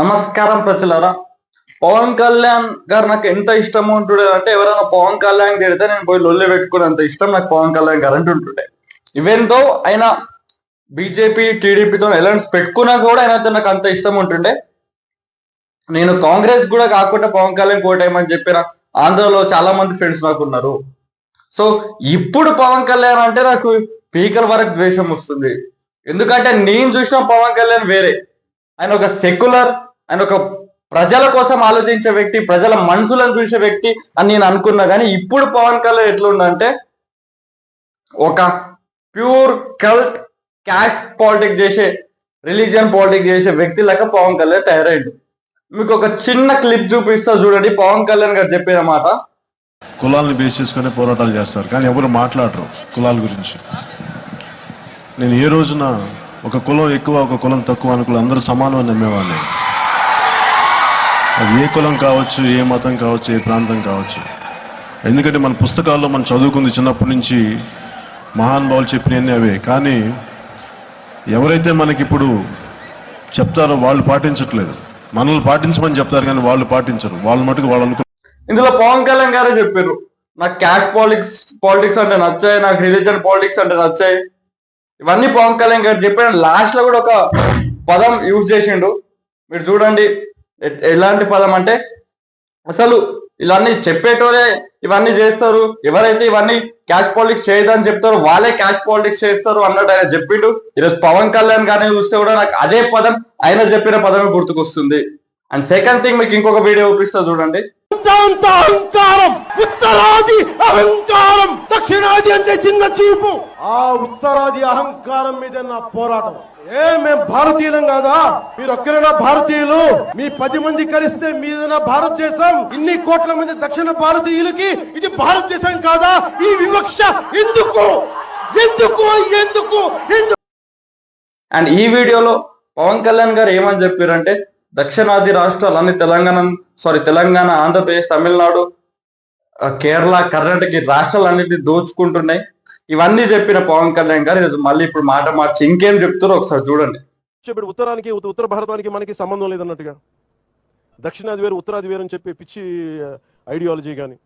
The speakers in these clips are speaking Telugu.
నమస్కారం ప్రజలారా. పవన్ కళ్యాణ్ గారు నాకు ఎంత ఇష్టం ఉంటుండే అంటే, ఎవరైనా పవన్ కళ్యాణ్ తిడితే నేను పోయి లొల్లి పెట్టుకున్నంత ఇష్టం నాకు పవన్ కళ్యాణ్ గారు అంటుంటుండే. ఈవెన్ దో ఆయన బీజేపీ టీడీపీతో ఎలయన్స్ పెట్టుకున్నా కూడా ఆయనతో నాకు అంత ఇష్టం ఉంటుండే. నేను కాంగ్రెస్ కూడా కాకుండా పవన్ కళ్యాణ్ కోటేయమని చెప్పిన ఆంధ్రలో చాలా మంది ఫ్రెండ్స్ నాకు ఉన్నారు. సో ఇప్పుడు పవన్ కళ్యాణ్ అంటే నాకు పీకల వరకు ద్వేషం వస్తుంది. ఎందుకంటే నేను చూసిన పవన్ కళ్యాణ్ వేరే. ఆయన ఒక సెక్యులర్, ఆయన ఒక ప్రజల కోసం ఆలోచించే వ్యక్తి, ప్రజల మనసులను చూసే వ్యక్తి అని నేను అనుకున్నా. కానీ ఇప్పుడు పవన్ కళ్యాణ్ ఎట్లుండంటే ఒక ప్యూర్ కల్ట్, క్యాస్ట్ పాలిటిక్స్ చేసే, రిలీజియన్ పాలిటిక్స్ చేసే వ్యక్తి లాగా పవన్ కళ్యాణ్ తయారైండు. మీకు ఒక చిన్న క్లిప్ చూపిస్తా చూడండి. పవన్ కళ్యాణ్ గారు చెప్పిన మాట. కులాలను బేస్ చేసుకునే పోరాటాలు చేస్తారు, కానీ ఎవరు మాట్లాడరు కులాల గురించి. నేను ఏ రోజున ఒక కులం ఎక్కువ, ఒక కులం తక్కువ అనుకులు అందరూ సమానం అని నమ్మేవాడిని. అది ఏ కులం కావచ్చు, ఏ మతం కావచ్చు, ఏ ప్రాంతం కావచ్చు. ఎందుకంటే మన పుస్తకాల్లో మనం చదువుకుంది చిన్నప్పటి నుంచి మహానుభావులు చెప్పినవన్నీ అవే. కానీ ఎవరైతే మనకిప్పుడు చెప్తారో వాళ్ళు పాటించట్లేదు. మనల్ని పాటించమని చెప్తారు కానీ వాళ్ళు పాటించరు. వాళ్ళు మటుకు వాళ్ళు అనుకో. ఇందులో పవన్ కళ్యాణ్ గారే చెప్పారు, నాకు క్యాస్ట్ పాలిటిక్స్ అంటే నచ్చాయి, నాకు రిలీజియన్ పాలిటిక్స్ అంటే నచ్చాయి. ఇవన్నీ పవన్ కళ్యాణ్ గారు చెప్పాడు. లాస్ట్ లో కూడా ఒక పదం యూజ్ చేసిండు. మీరు చూడండి ఎలాంటి పదం అంటే, అసలు ఇవన్నీ చెప్పేటోరే ఇవన్నీ చేస్తారు, ఎవరైతే ఇవన్నీ క్యాస్ట్ పాలిటిక్స్ చేయదని చెప్తారో వాళ్ళే క్యాస్ట్ పాలిటిక్స్ చేస్తారు అన్నట్టు ఆయన చెప్పిండు. ఈరోజు పవన్ కళ్యాణ్ గారిని చూస్తే కూడా నాకు అదే పదం, ఆయన చెప్పిన పదమే గుర్తుకొస్తుంది. అండ్ సెకండ్ థింగ్, మీకు ఇంకొక వీడియో చూపిస్తా చూడండి. అహంకారం, ఉత్తరాది అహంకారం, దక్షిణాది అంటే చిన్న చూపు. ఆ ఉత్తరాది అహంకారం మీద నా పోరాటం. మేము భారతీయులం కాదా? మీరు ఒక్కరైనా భారతీయులు? మీ 10 మంది కలిస్తే మీదైనా భారతదేశం. ఇన్ని కోట్ల మంది దక్షిణ భారతీయులకి ఇది భారతదేశం కాదా? ఈ వివక్ష ఎందుకు ఎందుకు ఎందుకు ఎందుకు? అండ్ ఈ వీడియోలో పవన్ కళ్యాణ్ గారు ఏమని చెప్పారంటే, దక్షిణాది రాష్ట్రాలన్నీ తెలంగాణ, ఆంధ్రప్రదేశ్, తమిళనాడు, కేరళ, కర్ణాటక రాష్ట్రాలన్నింటినీ దోచుకుంటున్నాయి. ఇవన్నీ చెప్పిన పవన్ కళ్యాణ్ గారు మళ్ళీ ఇప్పుడు మాట మార్చి ఇంకేం చెప్తారో ఒకసారి చూడండి. ఉత్తరానికి, ఉత్తర భారతానికి మనకి సంబంధం లేదన్నట్టుగా, దక్షిణాది వేరు ఉత్తరాది వేరు అని చెప్పి పిచ్చి ఐడియాలజీ కానీ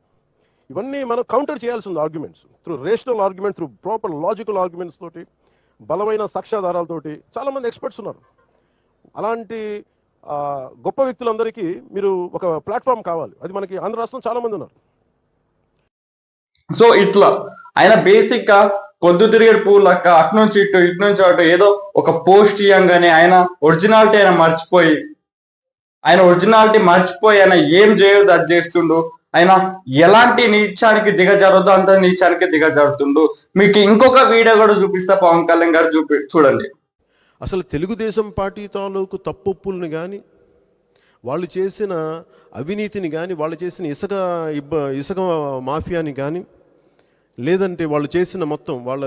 ఇవన్నీ మనం కౌంటర్ చేయాల్సి ఉంది. Arguments through rational argument, through proper logical arguments తోటి, బలమైన సాక్ష్యాధారాలతోటి. చాలా మంది ఎక్స్పర్ట్స్ ఉన్నారు. అలాంటి గొప్ప వ్యక్తులందరికీ మీరు ఒక ప్లాట్ఫామ్ కావాలి. అది మనకి ఆంధ్ర రాష్ట్రం చాలా మంది ఉన్నారు. సో ఇట్లా ఆయన బేసిక్ గా పొద్దు తిరిగేడు పువ్వు లెక్క అటు నుంచి ఇటు, ఇటు నుంచి అటు ఏదో ఒక పోస్ట్ ఇయ్యంగానే ఆయన ఒరిజినాలిటీ ఆయన ఏం చేయదు అది చేస్తుండు. ఆయన ఎలాంటి నీచానికి దిగజారొద్దు అంత నీచానికి దిగజారుతుండు. మీకు ఇంకొక వీడియో కూడా చూపిస్తా పవన్ కళ్యాణ్ గారు చూడండి. అసలు తెలుగుదేశం పార్టీ తాలూకు తప్పులను కానీ, వాళ్ళు చేసిన అవినీతిని కానీ, వాళ్ళు చేసిన ఇసుక మాఫియాని కానీ, లేదంటే వాళ్ళు చేసిన మొత్తం వాళ్ళ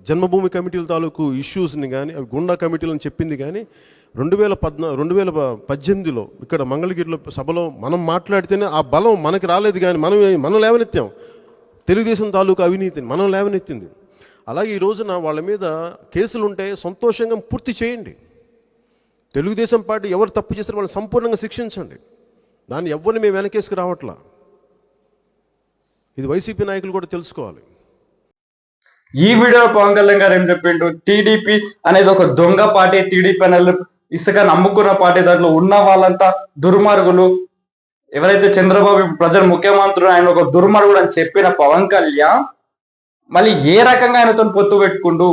జన్మభూమి కమిటీల తాలూకు ఇష్యూస్ని కానీ, అవి గుండా కమిటీలను చెప్పింది కానీ 2018లో ఇక్కడ మంగళగిరిలో సభలో మనం మాట్లాడితేనే ఆ బలం మనకి రాలేదు. కానీ మనం లేవనెత్తాం తెలుగుదేశం తాలూకు అవినీతిని, మనం లేవనెత్తింది. అలాగే ఈ రోజున వాళ్ళ మీద కేసులు ఉంటే సంతోషంగా పూర్తి చేయండి. తెలుగుదేశం పార్టీ ఎవరు తప్పు చేస్తారో వాళ్ళని సంపూర్ణంగా శిక్షించండి. దాన్ని ఎవరిని మేము వెనకేసుకు రావట్లా. ఇది వైసీపీ నాయకులు కూడా తెలుసుకోవాలి. ఈ వీడియో పవన్ కళ్యాణ్ గారు ఏం చెప్పిండు, టీడీపీ అనేది ఒక దొంగ పార్టీ, టీడీపీ అనేది ఇసుక నమ్ముకున్న పార్టీ, దాంట్లో ఉన్న వాళ్ళంతా దుర్మార్గులు, ఎవరైతే చంద్రబాబు ప్రజలు ముఖ్యమంత్రి ఆయన ఒక దుర్మార్గుడు అని చెప్పిన పవన్ కళ్యాణ్ మళ్ళీ ఏ రకంగా ఆయనతో పొత్తు పెట్టుకుండు.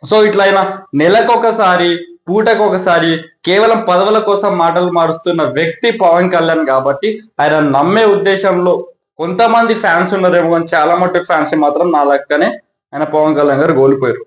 సో ఇట్లా ఆయన నెలకొకసారి, పూటకొకసారి కేవలం పదవుల కోసం మాటలు మారుస్తున్న వ్యక్తి పవన్ కళ్యాణ్. కాబట్టి ఆయన నమ్మే ఉద్దేశంలో కొంతమంది ఫ్యాన్స్ ఉన్నారేమో, కానీ చాలా మట్టుకు ఫ్యాన్స్ మాత్రం నా లెక్కనే ఆయన పవన్ కళ్యాణ్ గారు కోల్పోయారు.